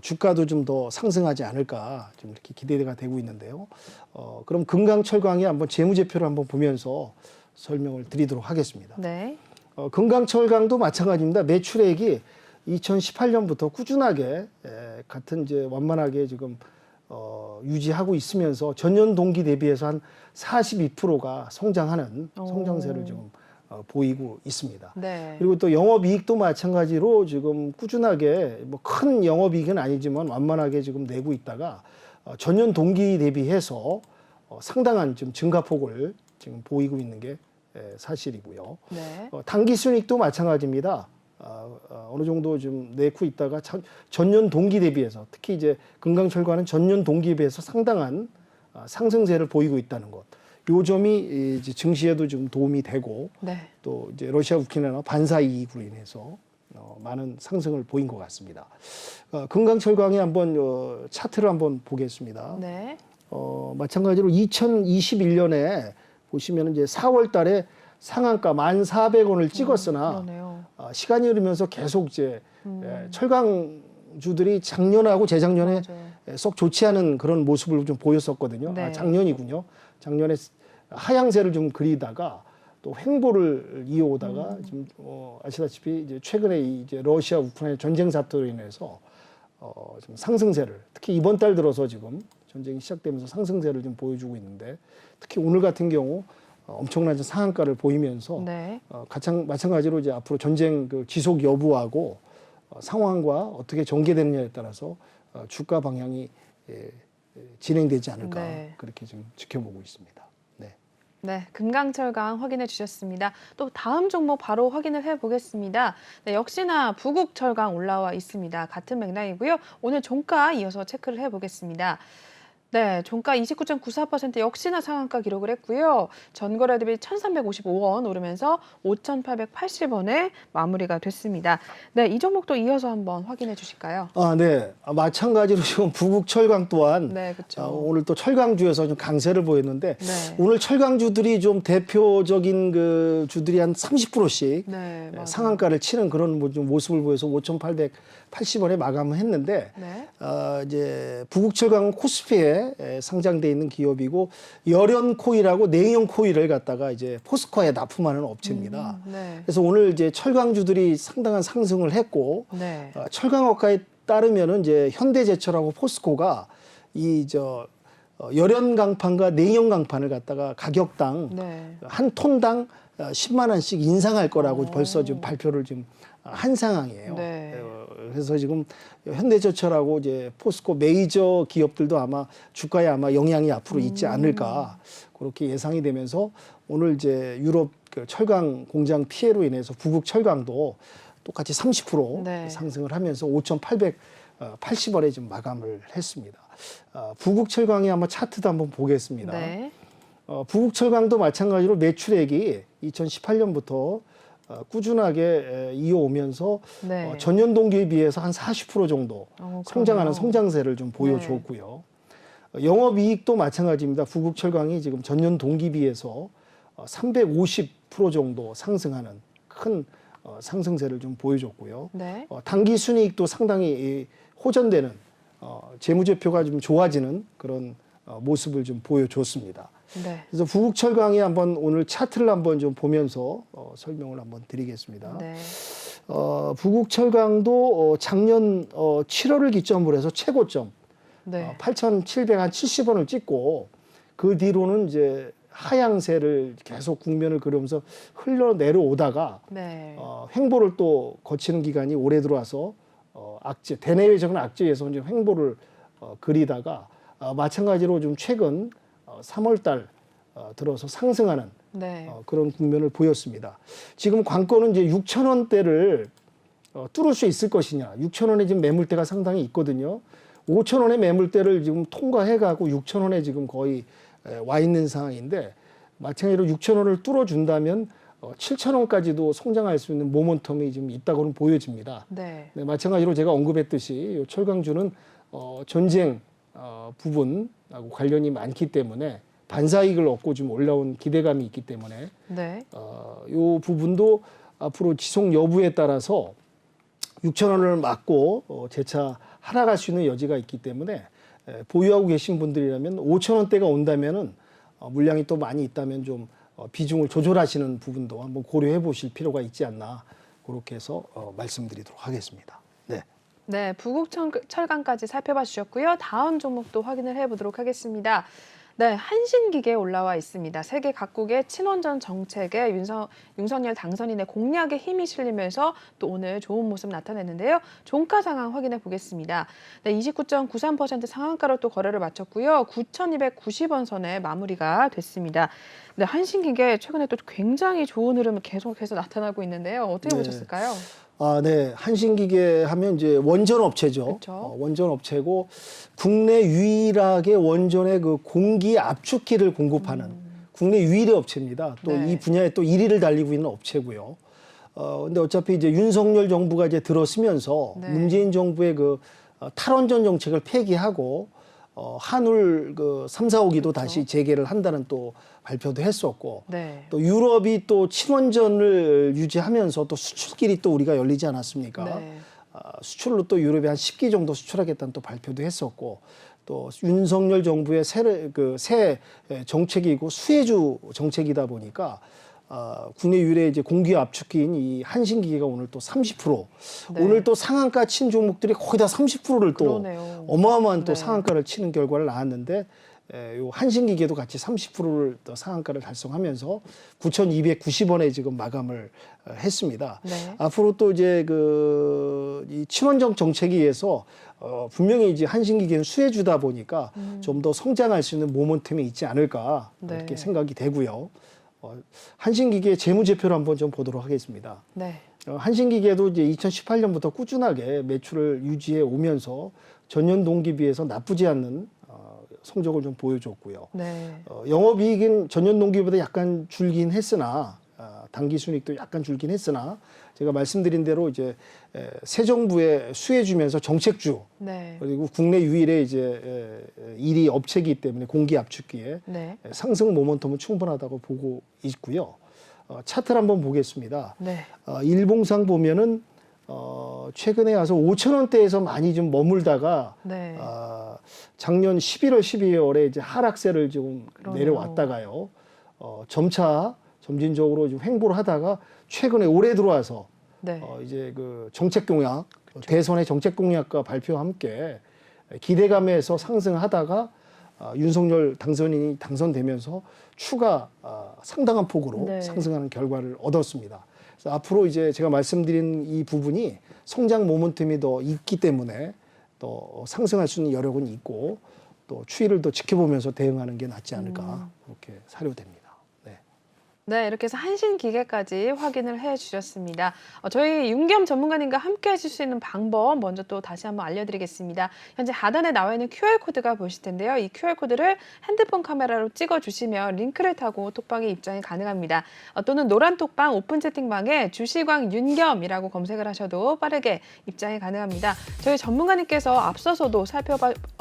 주가도 좀 더 상승하지 않을까 좀 이렇게 기대가 되고 있는데요. 그럼 금강철강의 한번 재무제표를 한번 보면서 설명을 드리도록 하겠습니다. 금강철강도 마찬가지입니다. 매출액이 2018년부터 꾸준하게 같은 이제 완만하게 지금 유지하고 있으면서 전년 동기 대비해서 한 42%가 성장하는 성장세를 지금 보이고 있습니다. 그리고 또 영업이익도 마찬가지로 지금 꾸준하게 뭐 큰 영업이익은 아니지만 완만하게 지금 내고 있다가 전년 동기 대비해서 상당한 좀 증가폭을 지금 보이고 있는 게 사실이고요. 당기순이익도 마찬가지입니다. 어느 정도 좀 내고 있다가 전년 동기 대비해서 특히 이제 금강철과는 전년 동기에 비해서 상당한 상승세를 보이고 있다는 것. 요 점이 이제 증시에도 좀 도움이 되고 또 이제 러시아 우크라이나 반사 이익으로 인해서 많은 상승을 보인 것 같습니다. 금강철강의 한번 차트를 한번 보겠습니다. 마찬가지로 2021년에 보시면 이제 4월 달에 상한가 1,400원을 찍었으나 시간이 흐르면서 계속 이제 철강주들이 작년하고 재작년에 썩 좋지 않은 그런 모습을 좀 보였었거든요. 작년이군요. 작년에 하향세를 좀 그리다가 또 횡보를 이어오다가 지금 아시다시피 이제 최근에 이제 러시아 우크라이나 전쟁 사태로 인해서 좀 상승세를 특히 이번 달 들어서 지금 전쟁이 시작되면서 상승세를 좀 보여주고 있는데 특히 오늘 같은 경우 엄청난 상한가를 보이면서 마찬가지로 이제 앞으로 전쟁 그 지속 여부하고 상황과 어떻게 전개되느냐에 따라서 주가 방향이 진행되지 않을까 그렇게 좀 지켜보고 있습니다. 금강철강 확인해 주셨습니다. 또 다음 종목 바로 확인을 해보겠습니다. 역시나 부국철강 올라와 있습니다. 같은 맥락이고요. 오늘 종가 이어서 체크를 해보겠습니다. 종가 29.94% 역시나 상한가 기록을 했고요. 전거래 대비 1,355원 오르면서 5,880원에 마무리가 됐습니다. 이 종목도 이어서 한번 확인해 주실까요? 마찬가지로 지금 부국철강 또한 오늘 또 철강주에서 좀 강세를 보였는데 오늘 철강주들이 좀 대표적인 그 주들이 한 30%씩 상한가를 치는 그런 좀 모습을 보여서 5,880원에 마감을 했는데 이제 부국철강은 코스피에 상장돼 있는 기업이고 열연코일하고 내연코일을 갖다가 이제 포스코에 납품하는 업체입니다. 그래서 오늘 이제 철강주들이 상당한 상승을 했고 철강업가에 따르면은 이제 현대제철하고 포스코가 열연강판과 내연강판을 갖다가 가격당 한 톤당 10만 원씩 인상할 거라고 벌써 지금 발표를 지금 한 상황이에요. 그래서 지금 현대제철하고 이제 포스코 메이저 기업들도 아마 주가에 아마 영향이 앞으로 있지 않을까 그렇게 예상이 되면서 오늘 이제 유럽 그 철강 공장 피해로 인해서 부국 철강도 똑같이 30% 상승을 하면서 5,880원에 지금 마감을 했습니다. 부국 철강이 아마 차트도 한번 보겠습니다. 부국 철강도 마찬가지로 매출액이 2018년부터 꾸준하게 이어오면서 전년 동기에 비해서 한 40% 정도 성장하는 성장세를 좀 보여줬고요. 영업이익도 마찬가지입니다. 부국철강이 지금 전년 동기 비해서 350% 정도 상승하는 큰 상승세를 좀 보여줬고요. 당기순이익도 상당히 호전되는 재무제표가 좀 좋아지는 그런 모습을 좀 보여줬습니다. 그래서 부국철강이 한번 오늘 차트를 한번 좀 보면서 설명을 한번 드리겠습니다. 부국철강도 작년 7월을 기점으로 해서 최고점 8,770원을 찍고 그 뒤로는 이제 하향세를 계속 국면을 그리면서 흘러 내려오다가 횡보를 또 거치는 기간이 올해 들어와서 악재 대내외적인 악재에서 이제 횡보를 그리다가 마찬가지로 좀 최근 3월 달 들어서 상승하는 그런 국면을 보였습니다. 지금 관건은 이제 6,000원대를 뚫을 수 있을 것이냐. 6,000원에 지금 매물대가 상당히 있거든요. 5,000원의 매물대를 지금 통과해가고 6,000원에 지금 거의 와 있는 상황인데 마찬가지로 6,000원을 뚫어준다면 7,000원까지도 성장할 수 있는 모멘텀이 지금 있다고는 보여집니다. 네. 네, 마찬가지로 제가 언급했듯이 철강주는 전쟁 부분하고 관련이 많기 때문에 반사이익을 얻고 좀 올라온 기대감이 있기 때문에 네. 이 부분도 앞으로 지속 여부에 따라서 6,000원을 맞고 재차 하락할 수 있는 여지가 있기 때문에 보유하고 계신 분들이라면 5,000원대가 온다면은 물량이 또 많이 있다면 좀 비중을 조절하시는 부분도 한번 고려해 보실 필요가 있지 않나 그렇게 해서 말씀드리도록 하겠습니다. 네. 네, 부국철강까지 살펴봐 주셨고요. 다음 종목도 확인을 해보도록 하겠습니다. 네, 한신기계에 올라와 있습니다. 세계 각국의 친원전 정책에 윤석열 당선인의 공약에 힘이 실리면서 또 오늘 좋은 모습 나타냈는데요. 종가 상황 확인해 보겠습니다. 네, 29.93% 상한가로 또 거래를 마쳤고요. 9,290원 선에 마무리가 됐습니다. 네, 한신기계 최근에 또 굉장히 좋은 흐름 계속해서 나타나고 있는데요. 어떻게 보셨을까요? 네. 한신기계 하면 이제 원전 업체죠. 원전 업체고 국내 유일하게 원전의 그 공기 압축기를 공급하는 국내 유일의 업체입니다. 또 이 분야에 또 1위를 달리고 있는 업체고요. 근데 어차피 이제 윤석열 정부가 이제 들어서면서 문재인 정부의 그 탈원전 정책을 폐기하고 한울 그 3, 4호기도 다시 재개를 한다는 또 발표도 했었고 또 유럽이 또 친원전을 유지하면서 또 수출길이 또 우리가 열리지 않았습니까? 수출로 또 유럽에 한 10기 정도 수출하겠다는 또 발표도 했었고 또 윤석열 정부의 새 정책이고 수혜주 정책이다 보니까 국내 유일의 이제 공기 압축기인 이 한신기계가 오늘 또 30% 오늘 또 상한가 친 종목들이 거의 다 30%를 또 어마어마한 또 상한가를 치는 결과를 낳았는데 요 한신기계도 같이 30%를 또 상한가를 달성하면서 9,290원에 지금 마감을 했습니다. 앞으로 또 이제 이 친원전 정책에 의해서 분명히 이제 한신기계는 수혜주다 보니까 좀 더 성장할 수 있는 모멘텀이 있지 않을까 이렇게 생각이 되고요. 한신기계 재무제표를 한번 좀 보도록 하겠습니다. 한신기계도 이제 2018년부터 꾸준하게 매출을 유지해 오면서 전년 동기 비해서 나쁘지 않는 성적을 좀 보여줬고요. 영업이익은 전년 동기보다 약간 줄긴 했으나 당기순이익도 약간 줄긴 했으나 제가 말씀드린 대로 이제 새 정부에 수혜주면서 정책주 그리고 국내 유일의 이제 1위 업체이기 때문에 공기 압축기에 상승 모멘텀은 충분하다고 보고 있고요. 차트를 한번 보겠습니다. 일봉상 보면은 최근에 와서 5,000원대에서 많이 좀 머물다가 작년 11월, 12월에 이제 하락세를 좀 내려왔다가요. 점진적으로 좀 횡보를 하다가 최근에 올해 들어와서 이제 그 정책 공약, 대선의 정책 공약과 발표와 함께 기대감에서 상승하다가 윤석열 당선인이 당선되면서 추가 상당한 폭으로 상승하는 결과를 얻었습니다. 그래서 앞으로 이제 제가 말씀드린 이 부분이 성장 모멘텀이 더 있기 때문에 또 상승할 수 있는 여력은 있고 또 추이를 더 지켜보면서 대응하는 게 낫지 않을까 그렇게 사료됩니다. 네, 이렇게 해서 한신기계까지 확인을 해주셨습니다. 저희 윤겸 전문가님과 함께 하실 수 있는 방법 먼저 또 다시 한번 알려드리겠습니다. 현재 하단에 나와 있는 QR코드가 보실 텐데요. 이 QR코드를 핸드폰 카메라로 찍어주시면 링크를 타고 톡방에 입장이 가능합니다. 또는 노란 톡방 오픈 채팅방에 주시광 윤겸이라고 검색을 하셔도 빠르게 입장이 가능합니다. 저희 전문가님께서 앞서서도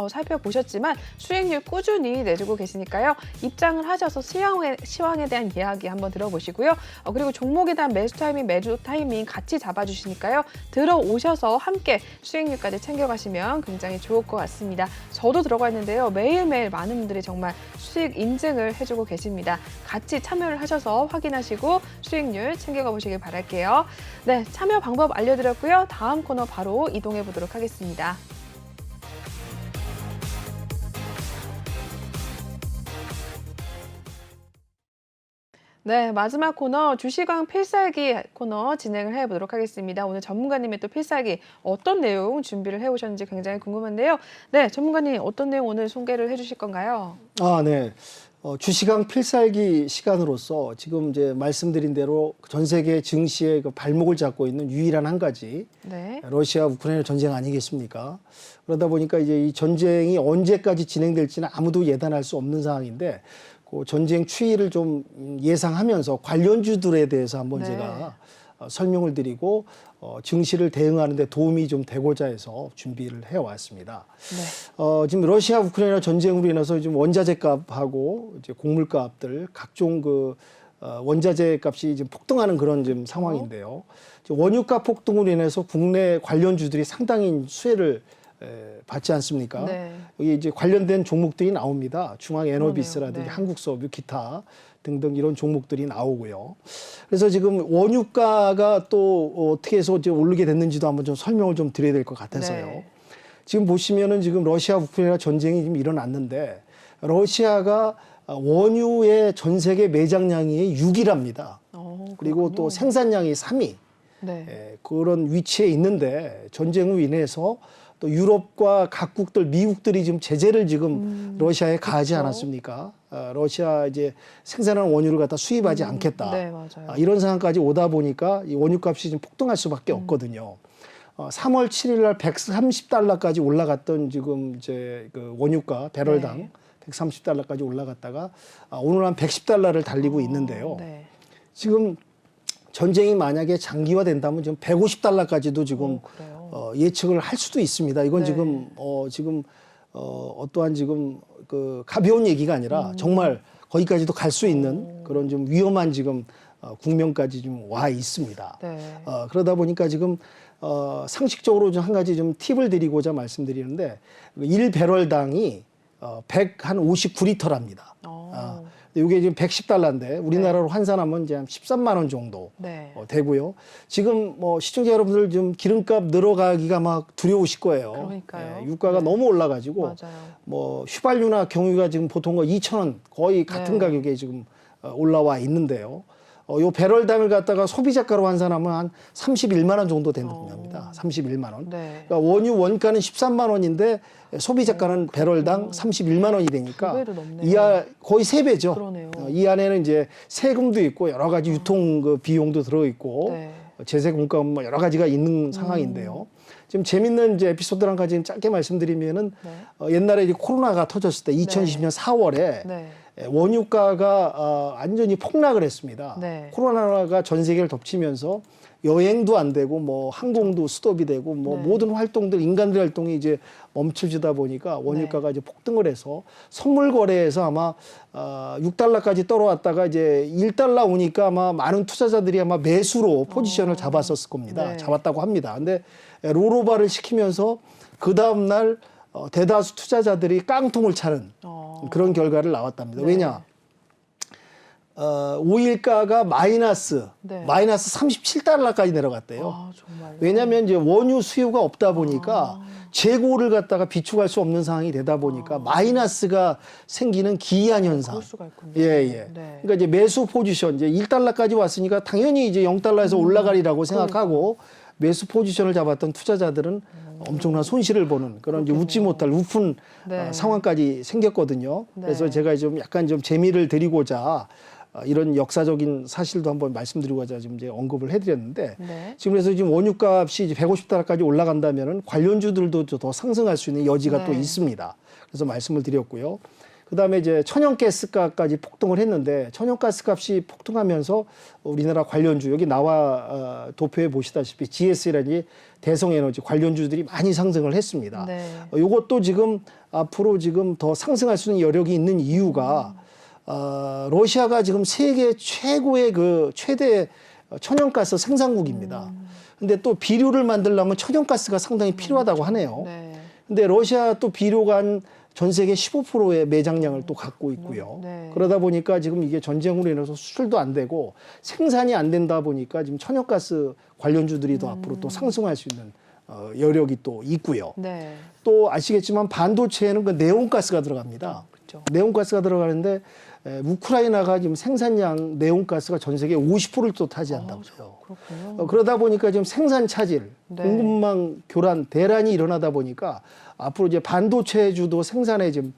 살펴보셨지만 수익률 꾸준히 내주고 계시니까요. 입장을 하셔서 시황에 대한 이야기 한번 들어보시고요. 그리고 종목에 대한 매수 타이밍, 매주 타이밍 같이 잡아주시니까요. 들어오셔서 함께 수익률까지 챙겨가시면 굉장히 좋을 것 같습니다. 저도 들어가 있는데요. 매일매일 많은 분들이 정말 수익 인증을 해주고 계십니다. 같이 참여를 하셔서 확인하시고 수익률 챙겨가 보시길 바랄게요. 네, 참여 방법 알려드렸고요. 다음 코너 바로 이동해 보도록 하겠습니다. 네, 마지막 코너 주시광 필살기 코너 진행을 해보도록 하겠습니다. 오늘 전문가님의 또 필살기 어떤 내용 준비를 해오셨는지 굉장히 궁금한데요. 네, 전문가님 어떤 내용 오늘 소개를 해주실 건가요? 네. 주시광 필살기 시간으로서 지금 이제 말씀드린 대로 전 세계 증시의 그 발목을 잡고 있는 유일한 한 가지 러시아 우크라이나 전쟁 아니겠습니까? 그러다 보니까 이제 이 전쟁이 언제까지 진행될지는 아무도 예단할 수 없는 상황인데 그 전쟁 추이를 좀 예상하면서 관련주들에 대해서 한번 네. 제가 설명을 드리고 증시를 대응하는 데 도움이 좀 되고자 해서 준비를 해왔습니다. 네. 지금 러시아 우크라이나 전쟁으로 인해서 지금 원자재 값하고 이제 곡물 값들 각종 그 원자재 값이 지금 폭등하는 그런 지금 상황인데요. 원유값 폭등으로 인해서 국내 관련주들이 상당히 수혜를 받지 않습니까? 네. 여기 이제 관련된 종목들이 나옵니다. 중앙에너비스라든지 네. 한국석유, 기타 등등 이런 종목들이 나오고요. 그래서 지금 원유가가 또 어떻게 해서 이제 오르게 됐는지도 한번 좀 설명을 좀 드려야 될 것 같아서요. 네. 지금 보시면은 지금 러시아 우크라이나 전쟁이 지금 일어났는데 러시아가 원유의 전 세계 매장량이 6위랍니다. 그리고 또 생산량이 3위. 네. 그런 위치에 있는데 전쟁으로 인해서 또 유럽과 각국들, 미국들이 지금 제재를 지금 러시아에 가하지 그렇죠. 않았습니까? 러시아 이제 생산하는 원유를 갖다 수입하지 않겠다. 네, 맞아요. 이런 상황까지 오다 보니까 이 원유값이 좀 폭등할 수밖에 없거든요. 3월 7일 날 130달러까지 올라갔던 지금 이제 그 원유가 배럴당 네. 130달러까지 올라갔다가 오늘 한 110달러를 달리고 있는데요. 네. 지금 전쟁이 만약에 장기화된다면 지금 150달러까지도 지금 예측을 할 수도 있습니다. 이건 네. 지금 어떠한 지금 그 가벼운 얘기가 아니라 정말 거기까지도 갈 수 있는 그런 좀 위험한 지금 국면까지 좀 와 있습니다. 네. 그러다 보니까 지금 상식적으로 좀 한 가지 좀 팁을 드리고자 말씀드리는데 1배럴당이 159리터랍니다. 이게 지금 110달러인데 우리나라로 환산하면 이제 한 13만 원 정도 네. 되고요. 지금 뭐 시청자 여러분들 좀 기름값 늘어가기가 막 두려우실 거예요. 그러니까요. 유가가 너무 올라가지고 맞아요. 뭐 휘발유나 경유가 지금 보통 2,000원 거의 같은 가격에 지금 올라와 있는데요. 요 배럴당을 갖다가 소비자가로 환산하면 한 31만 원 정도 되는 겁니다. 31만 원. 네. 그러니까 원유 원가는 13만 원인데 소비자가는 배럴당 31만 원이 되니까 두 배로 넘네요. 거의 3배죠. 그러네요. 이 안에는 이제 세금도 있고 여러 가지 유통 그 비용도 들어 있고 네. 제세 공과금 뭐 여러 가지가 있는 상황인데요. 지금 재밌는 이제 에피소드 한 가지 짧게 말씀드리면은 옛날에 이제 코로나가 터졌을 때 2020년 4월에 네. 원유가가 완전히 폭락을 했습니다. 네. 코로나가 전 세계를 덮치면서 여행도 안 되고 뭐 항공도 스톱이 되고 뭐 모든 활동들 인간들 활동이 이제 멈춰지다 보니까 원유가가 이제 폭등을 해서 선물 거래에서 아마 6달러까지 떨어왔다가 이제 1달러 오니까 아마 많은 투자자들이 아마 매수로 포지션을 잡았었을 겁니다. 네. 잡았다고 합니다. 근데 롤오버를 시키면서 그 다음 날 대다수 투자자들이 깡통을 차는 그런 결과를 나왔답니다. 네. 왜냐? 오일가가 마이너스 37달러까지 내려갔대요. 정말요? 왜냐하면 이제 원유 수요가 없다 보니까 재고를 갖다가 비축할 수 없는 상황이 되다 보니까 마이너스가 생기는 기이한 현상. 그럴 수가 있군요. 예. 네. 그러니까 이제 매수 포지션 이제 1달러까지 왔으니까 당연히 이제 0달러에서 올라가리라고 생각하고 매수 포지션을 잡았던 투자자들은 엄청난 손실을 보는 그런 이제 웃지 못할 우픈 상황까지 생겼거든요. 그래서 제가 좀 약간 좀 재미를 드리고자 이런 역사적인 사실도 한번 말씀드리고자 지금 이제 언급을 해드렸는데 지금 그래서 지금 원유값이 이제 150달러까지 올라간다면은 관련주들도 더 상승할 수 있는 여지가 또 있습니다. 그래서 말씀을 드렸고요. 그다음에 이제 천연가스가까지 폭등을 했는데 천연가스 값이 폭등하면서 우리나라 관련주 여기 나와 도표에 보시다시피 GS라든지 대성에너지 관련주들이 많이 상승을 했습니다. 이것도 지금 앞으로 지금 더 상승할 수 있는 여력이 있는 이유가 러시아가 지금 세계 최고의 그 최대 천연가스 생산국입니다. 근데 또 비료를 만들려면 천연가스가 상당히 필요하다고 하네요. 근데 러시아 또 비료가 한 전 세계 15%의 매장량을 또 갖고 있고요. 그러다 보니까 지금 이게 전쟁으로 인해서 수출도 안 되고 생산이 안 된다 보니까 지금 천연가스 관련주들이 더 앞으로 또 상승할 수 있는 여력이 또 있고요. 또 아시겠지만 반도체에는 그 네온가스가 들어갑니다. 네온가스가 들어가는데 우크라이나가 지금 생산량 네온가스가 전 세계 50%를 또 차지한다고요. 그러다 보니까 지금 생산 차질, 공급망 교란, 대란이 일어나다 보니까 앞으로 이제 반도체주도 생산에 지금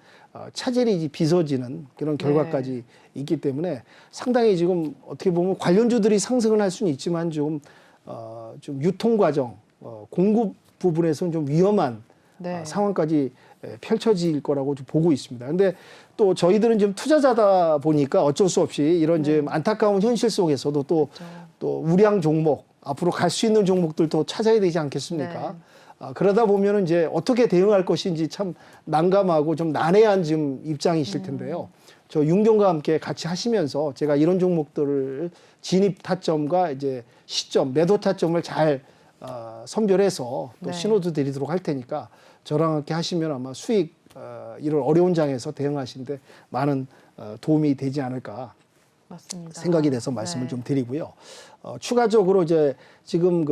차질이 빚어지는 그런 결과까지 있기 때문에 상당히 지금 어떻게 보면 관련주들이 상승을 할 수는 있지만 좀 유통 과정, 공급 부분에서는 좀 위험한 네. 상황까지 펼쳐질 거라고 좀 보고 있습니다. 근데 또 저희들은 좀 투자자다 보니까 어쩔 수 없이 이런 좀 안타까운 현실 속에서도 또 우량 종목, 앞으로 갈 수 있는 종목들도 찾아야 되지 않겠습니까? 그러다 보면은 이제 어떻게 대응할 것인지 참 난감하고 좀 난해한 지금 입장이실 텐데요. 저 윤경과 함께 같이 하시면서 제가 이런 종목들을 진입 타점과 이제 시점, 매도 타점을 잘 선별해서 또 신호도 드리도록 할 테니까 저랑 함께 하시면 아마 수익 이런 어려운 장에서 대응하시는데 많은 도움이 되지 않을까 맞습니다. 생각이 돼서 말씀을 좀 드리고요. 추가적으로 이제 지금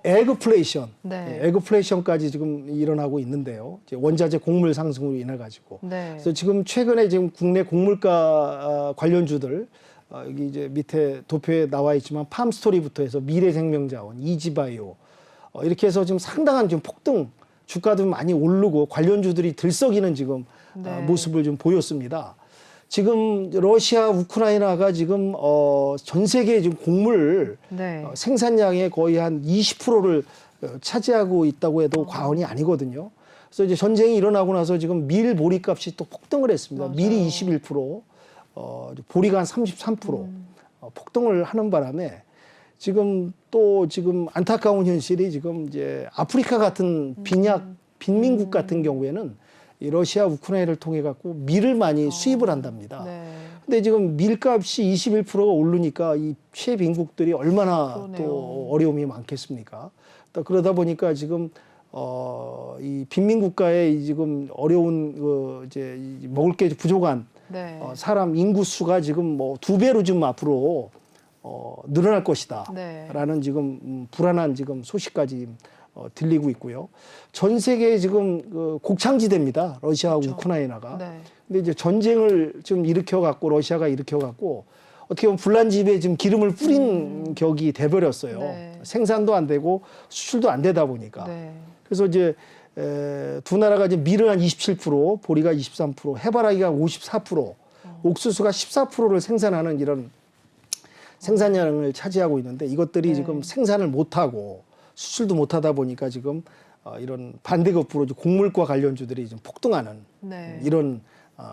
에그플레이션, 에그플레이션까지 지금 일어나고 있는데요. 이제 원자재 곡물 상승으로 인해 가지고. 그래서 지금 최근에 지금 국내 곡물가 관련주들 여기 이제 밑에 도표에 나와 있지만 팜스토리부터 해서 미래생명자원, 이지바이오 이렇게 해서 지금 상당한 지금 폭등 주가도 많이 오르고 관련주들이 들썩이는 지금 모습을 좀 보였습니다. 지금 러시아, 우크라이나가 지금 전 세계 지금 곡물 생산량의 거의 한 20%를 차지하고 있다고 해도 과언이 아니거든요. 그래서 이제 전쟁이 일어나고 나서 지금 밀 보리값이 또 폭등을 했습니다. 밀이 21%, 보리가 한 33% 폭등을 하는 바람에 지금 또 지금 안타까운 현실이 지금 이제 아프리카 같은 빈민국 같은 경우에는 이 러시아, 우크라이나를 통해 갖고 밀을 많이 수입을 한답니다. 근데 지금 밀값이 21%가 오르니까 이 최빈국들이 얼마나 또 어려움이 많겠습니까? 또 그러다 보니까 지금 이 빈민국가의 지금 어려운 이제 먹을 게 부족한 사람 인구 수가 지금 뭐 2배로 지금 앞으로 늘어날 것이다. 라는 지금 불안한 지금 소식까지 들리고 있고요. 전 세계에 지금 곡창지대입니다. 러시아와 우크라이나가. 근데 이제 전쟁을 지금 일으켜갖고 러시아가 일으켜갖고 어떻게 보면 불난집에 지금 기름을 뿌린 격이 돼버렸어요. 생산도 안 되고 수출도 안 되다 보니까. 그래서 이제 두 나라가 이제 밀은 한 27%, 보리가 23%, 해바라기가 54%, 옥수수가 14%를 생산하는 이런 생산량을 차지하고 있는데 이것들이 지금 생산을 못하고 수출도 못하다 보니까 지금 이런 반대급부로 곡물과 관련주들이 좀 폭등하는 이런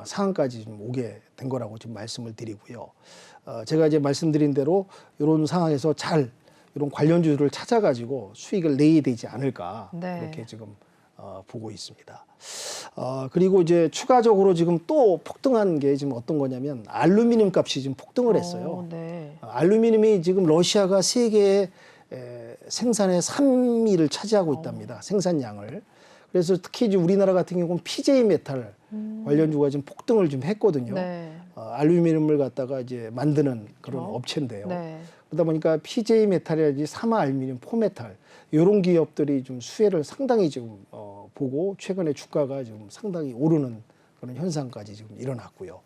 상황까지 좀 오게 된 거라고 지금 말씀을 드리고요. 제가 이제 말씀드린 대로 이런 상황에서 잘 이런 관련주를 찾아가지고 수익을 내야 되지 않을까 그렇게 지금 보고 있습니다. 그리고 이제 추가적으로 지금 또 폭등한 게 지금 어떤 거냐면 알루미늄 값이 지금 폭등을 했어요. 알루미늄이 지금 러시아가 세계의 생산의 3위를 차지하고 있답니다. 생산량을. 그래서 특히 이제 우리나라 같은 경우는 PJ 메탈 관련주가 지금 폭등을 좀 했거든요. 알루미늄을 갖다가 이제 만드는 그런 업체인데요. 그러다 보니까 PJ 메탈이라든지 사마 알루미늄, 포메탈 이런 기업들이 좀 수혜를 상당히 지금 보고 최근에 주가가 지금 상당히 오르는 그런 현상까지 지금 일어났고요.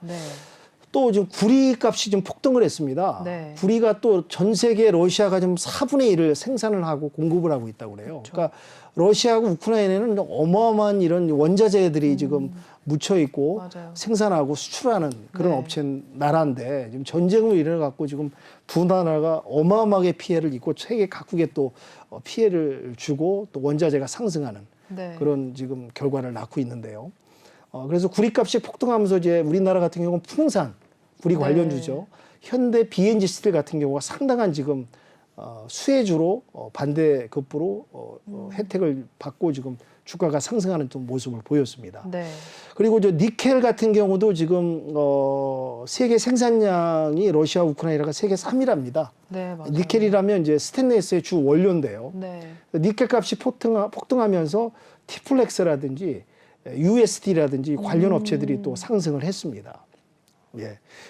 또 지금 구리 값이 좀 폭등을 했습니다. 구리가 또 전 세계 러시아가 좀 4분의 1을 생산을 하고 공급을 하고 있다고 그래요. 그러니까 러시아하고 우크라이나는 어마어마한 이런 원자재들이 지금 묻혀 있고 생산하고 수출하는 그런 업체 나라인데 지금 전쟁으로 일어나 갖고 지금 두 나라가 어마어마하게 피해를 입고 세계 각국에 또 피해를 주고 또 원자재가 상승하는 그런 지금 결과를 낳고 있는데요. 그래서 구리값이 폭등하면서 이제 우리나라 같은 경우는 풍산 구리 관련주죠. 현대 BNG 스틸 같은 경우가 상당한 지금 수혜주로 반대급부로 혜택을 받고 지금 주가가 상승하는 좀 모습을 보였습니다. 그리고 저 니켈 같은 경우도 지금 세계 생산량이 러시아, 우크라이나가 세계 3위랍니다. 니켈이라면 이제 스테인리스의 주 원료인데요. 니켈 값이 폭등하면서 티플렉스라든지 USD라든지 관련 업체들이 또 상승을 했습니다.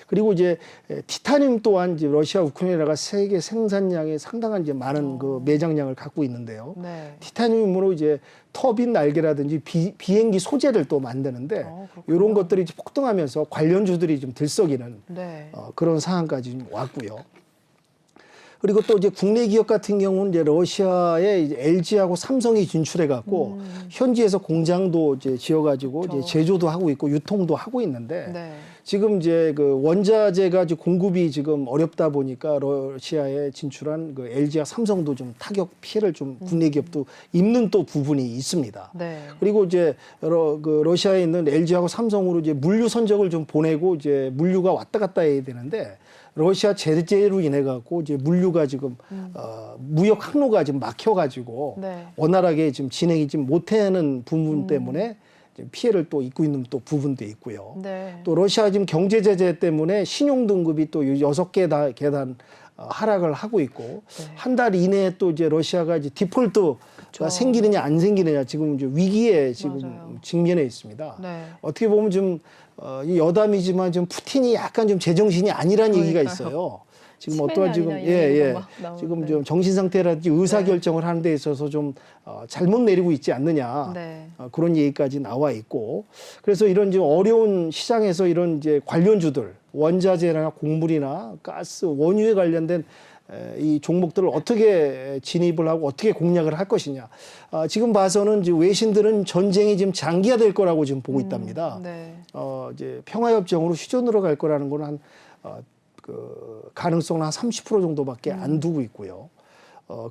그리고 이제 티타늄 또한 이제 러시아, 우크라이나가 세계 생산량에 상당한 이제 많은 그 매장량을 갖고 있는데요. 티타늄으로 이제 터빈 날개라든지 비행기 소재를 또 만드는데 이런 것들이 이제 폭등하면서 관련주들이 좀 들썩이는 그런 상황까지 좀 왔고요. 그리고 또 이제 국내 기업 같은 경우는 이제 러시아에 이제 LG하고 삼성이 진출해 갖고 현지에서 공장도 이제 지어가지고 그렇죠. 이제 제조도 하고 있고 유통도 하고 있는데 네. 지금 이제 그 원자재가 공급이 지금 어렵다 보니까 러시아에 진출한 그 LG와 삼성도 좀 타격 피해를 좀 국내 기업도 입는 또 부분이 있습니다. 네. 그리고 이제 그 러시아에 있는 LG하고 삼성으로 이제 물류 선적을 좀 보내고 이제 물류가 왔다 갔다 해야 되는데 러시아 제재로 인해 갖고 이제 물류가 지금 무역 항로가 지금 막혀가지고 네. 원활하게 지금 진행이 지금 못하는 부분 때문에 피해를 또 입고 있는 또 부분도 있고요. 네. 또 러시아 지금 경제 제재 때문에 신용 등급이 또 6개 계단 하락을 하고 있고 네. 한 달 이내에 또 이제 러시아가 이제 디폴트가 그렇죠. 생기느냐 안 생기느냐 지금 이제 위기에 지금 맞아요. 직면해 있습니다. 네. 어떻게 보면 좀 이 여담이지만 좀 푸틴이 약간 좀 제정신이 아니라는 얘기가 있어요. 지금 어떠한 지금 지금 좀 정신 상태라든지 의사 결정을 하는 데 있어서 좀 잘못 내리고 있지 않느냐 네. 그런 얘기까지 나와 있고 그래서 이런 좀 어려운 시장에서 이런 이제 관련주들 원자재나 곡물이나 가스 원유에 관련된 이 종목들을 어떻게 진입을 하고 어떻게 공략을 할 것이냐. 지금 봐서는 지금 외신들은 전쟁이 지금 장기화될 거라고 지금 보고 있답니다. 네. 이제 평화협정으로 휴전으로 갈 거라는 거는 그 가능성은 한 30% 정도밖에 안 두고 있고요.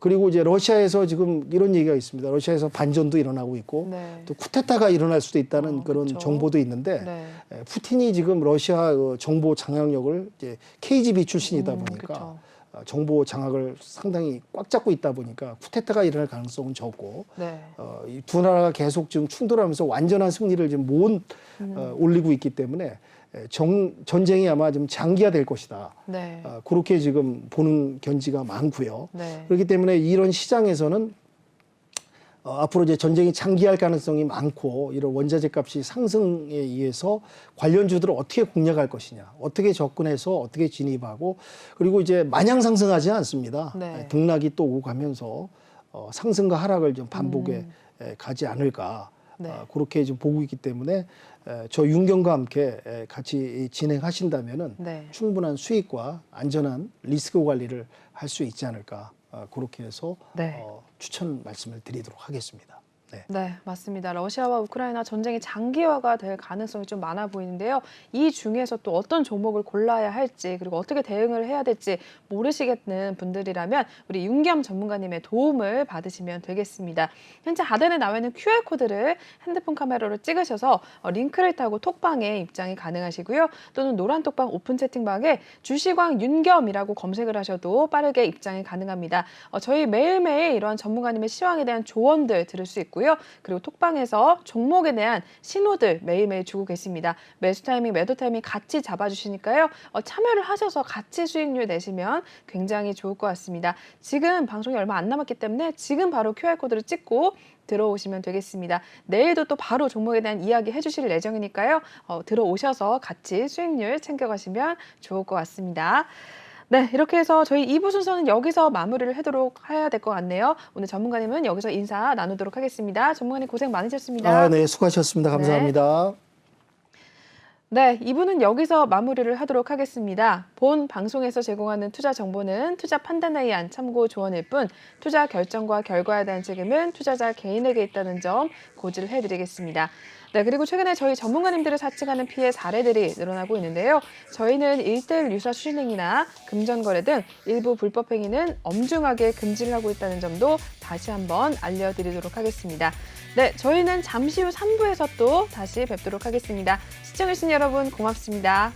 그리고 이제 러시아에서 지금 이런 얘기가 있습니다. 러시아에서 반전도 일어나고 있고 네. 또 쿠데타가 일어날 수도 있다는 그런 그렇죠. 정보도 있는데 네. 푸틴이 지금 러시아 정보 장악력을 이제 KGB 출신이다 보니까 그렇죠. 정보 장악을 상당히 꽉 잡고 있다 보니까 쿠데타가 일어날 가능성은 적고 네. 이 두 나라가 계속 지금 충돌하면서 완전한 승리를 지금 못 올리고 있기 때문에 전쟁이 아마 좀 장기화될 것이다. 네. 그렇게 지금 보는 견지가 많고요. 네. 그렇기 때문에 이런 시장에서는 앞으로 이제 전쟁이 장기할 가능성이 많고 이런 원자재 값이 상승에 의해서 관련주들을 어떻게 공략할 것이냐, 어떻게 접근해서 어떻게 진입하고 그리고 이제 마냥 상승하지 않습니다. 네. 등락이 또 오고 가면서 상승과 하락을 좀 반복해 가지 않을까. 네. 그렇게 좀 보고 있기 때문에 저 윤경과 함께 같이 진행하신다면은 네. 충분한 수익과 안전한 리스크 관리를 할 수 있지 않을까 그렇게 해서 네. 추천 말씀을 드리도록 하겠습니다. 네. 네, 맞습니다. 러시아와 우크라이나 전쟁이 장기화가 될 가능성이 좀 많아 보이는데요. 이 중에서 또 어떤 종목을 골라야 할지 그리고 어떻게 대응을 해야 될지 모르시겠는 분들이라면 우리 윤겸 전문가님의 도움을 받으시면 되겠습니다. 현재 하단에 나와 있는 QR코드를 핸드폰 카메라로 찍으셔서 링크를 타고 톡방에 입장이 가능하시고요. 또는 노란 톡방 오픈 채팅방에 주시광 윤겸이라고 검색을 하셔도 빠르게 입장이 가능합니다. 저희 매일매일 이러한 전문가님의 시황에 대한 조언들 들을 수 있고요. 그리고 톡방에서 종목에 대한 신호들 매일매일 주고 계십니다. 매수 타이밍, 매도 타이밍 같이 잡아주시니까요. 참여를 하셔서 같이 수익률 내시면 굉장히 좋을 것 같습니다. 지금 방송이 얼마 안 남았기 때문에 지금 바로 QR코드를 찍고 들어오시면 되겠습니다. 내일도 또 바로 종목에 대한 이야기 해주실 예정이니까요. 들어오셔서 같이 수익률 챙겨가시면 좋을 것 같습니다. 네, 이렇게 해서 저희 2부 순서는 여기서 마무리를 해야 될 것 같네요. 오늘 전문가님은 여기서 인사 나누도록 하겠습니다. 전문가님 고생 많으셨습니다. 네, 수고하셨습니다. 감사합니다. 네, 2부는 여기서 마무리를 하도록 하겠습니다. 본 방송에서 제공하는 투자 정보는 투자 판단에 의한 참고 조언일 뿐 투자 결정과 결과에 대한 책임은 투자자 개인에게 있다는 점 고지를 해드리겠습니다. 네, 그리고 최근에 저희 전문가님들을 사칭하는 피해 사례들이 늘어나고 있는데요. 저희는 1:1 유사 추진행위나 금전거래 등 일부 불법 행위는 엄중하게 금지를 하고 있다는 점도 다시 한번 알려드리도록 하겠습니다. 네, 저희는 잠시 후 3부에서 또 다시 뵙도록 하겠습니다. 시청해주신 여러분 고맙습니다.